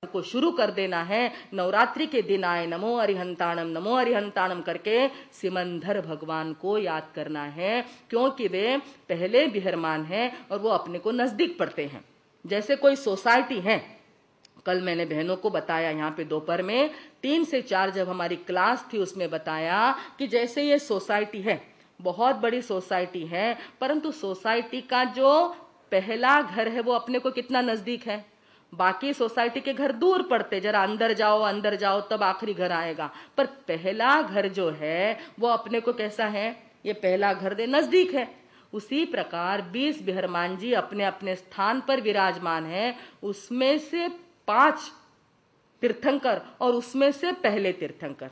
को शुरू कर देना है। नवरात्रि के दिन आए नमो अरिहंताणम करके सिमंदर भगवान को याद करना है, क्योंकि वे पहले विहरमान हैं और वो अपने को नजदीक पड़ते हैं। जैसे कोई सोसाइटी है, कल मैंने बहनों को बताया यहाँ पे दोपहर में 3 से 4 जब हमारी क्लास थी उसमें बताया कि जैसे ये सोसाइटी है, बहुत बड़ी सोसाइटी है, परंतु सोसाइटी का जो पहला घर है वो अपने को कितना नजदीक है। बाकी सोसाइटी के घर दूर पड़ते, जरा अंदर जाओ तब आखिरी घर आएगा, पर पहला घर जो है वो अपने को कैसा है, ये पहला घर दे नजदीक है। उसी प्रकार 20 बिहरमान जी अपने अपने स्थान पर विराजमान है, उसमें से 5 तीर्थंकर और उसमें से पहले तीर्थंकर,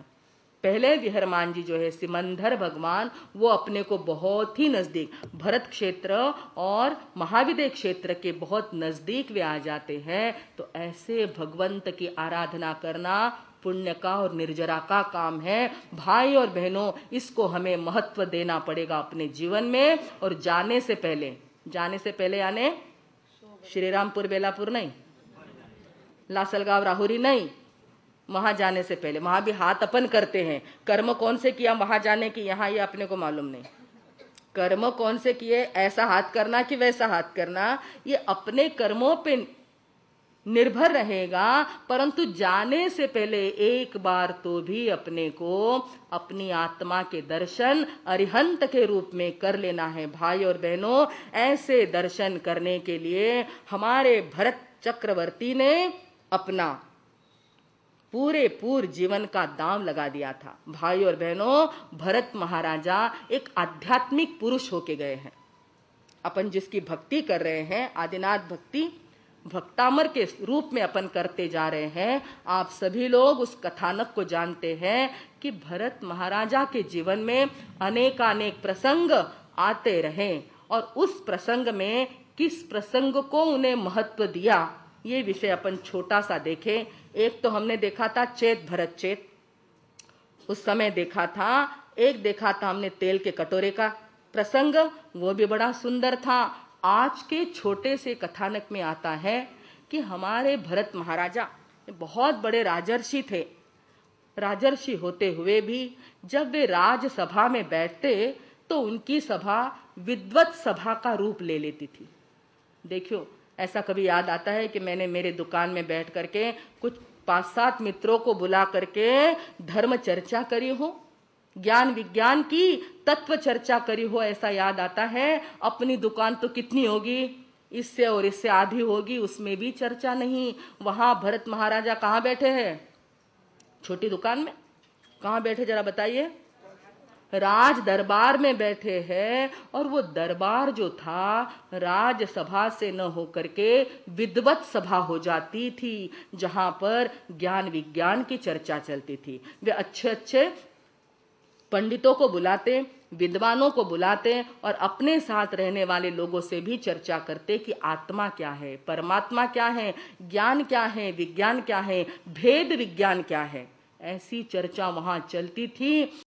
पहले विहरमान जी जो है सिमंदर भगवान, वो अपने को बहुत ही नजदीक, भरत क्षेत्र और महाविदय क्षेत्र के बहुत नजदीक वे आ जाते हैं। तो ऐसे भगवंत की आराधना करना पुण्य का और निर्जरा का काम है। भाई और बहनों, इसको हमें महत्व देना पड़ेगा अपने जीवन में। और जाने से पहले यानी श्रीरामपुर बेलापुर नहीं, लासलगांव राहुरी नहीं, वहां जाने से पहले, वहां भी हाथ अपन करते हैं। कर्म कौन से किया वहां जाने की, यहां ये अपने को मालूम नहीं। कर्म कौन से किए, ऐसा हाथ करना कि वैसा हाथ करना, ये अपने कर्मों पे निर्भर रहेगा। परंतु जाने से पहले एक बार तो भी अपने को अपनी आत्मा के दर्शन अरिहंत के रूप में कर लेना है। भाई और बहनों, ऐसे दर्शन करने के लिए हमारे भरत चक्रवर्ती ने अपना पूरे जीवन का दांव लगा दिया था। भाई और बहनों, भरत महाराजा एक आध्यात्मिक पुरुष होके गए हैं। अपन जिसकी भक्ति कर रहे हैं, आदिनाथ भक्ति भक्तामर के रूप में अपन करते जा रहे हैं। आप सभी लोग उस कथानक को जानते हैं कि भरत महाराजा के जीवन में अनेकानेक प्रसंग आते रहे, और उस प्रसंग में किस प्रसंग को उन्हें महत्व दिया, ये विषय अपन छोटा सा देखें। एक तो हमने देखा था चेत भरत चेत, उस समय देखा था हमने तेल के कटोरे का प्रसंग, वो भी बड़ा सुंदर था। आज के छोटे से कथानक में आता है कि हमारे भरत महाराजा बहुत बड़े राजर्षि थे। राजर्षि होते हुए भी जब वे राजसभा में बैठते तो उनकी सभा विद्वत सभा का रूप ले लेती थी। देखियो, ऐसा कभी याद आता है कि मैंने मेरे दुकान में बैठ करके कुछ 5-7 मित्रों को बुला करके धर्म चर्चा करी हो, ज्ञान विज्ञान की तत्व चर्चा करी हो, ऐसा याद आता है। अपनी दुकान तो कितनी होगी, इससे और इससे आधी होगी, उसमें भी चर्चा नहीं। वहां भरत महाराजा कहाँ बैठे हैं, छोटी दुकान में कहाँ बैठे जरा बताइए, राज दरबार में बैठे हैं। और वो दरबार जो था राजसभा से न होकर के विद्वत सभा हो जाती थी, जहां पर ज्ञान विज्ञान की चर्चा चलती थी। वे अच्छे अच्छे पंडितों को बुलाते, विद्वानों को बुलाते और अपने साथ रहने वाले लोगों से भी चर्चा करते कि आत्मा क्या है, परमात्मा क्या है, ज्ञान क्या है, विज्ञान क्या है, भेद विज्ञान क्या है। ऐसी चर्चा वहां चलती थी।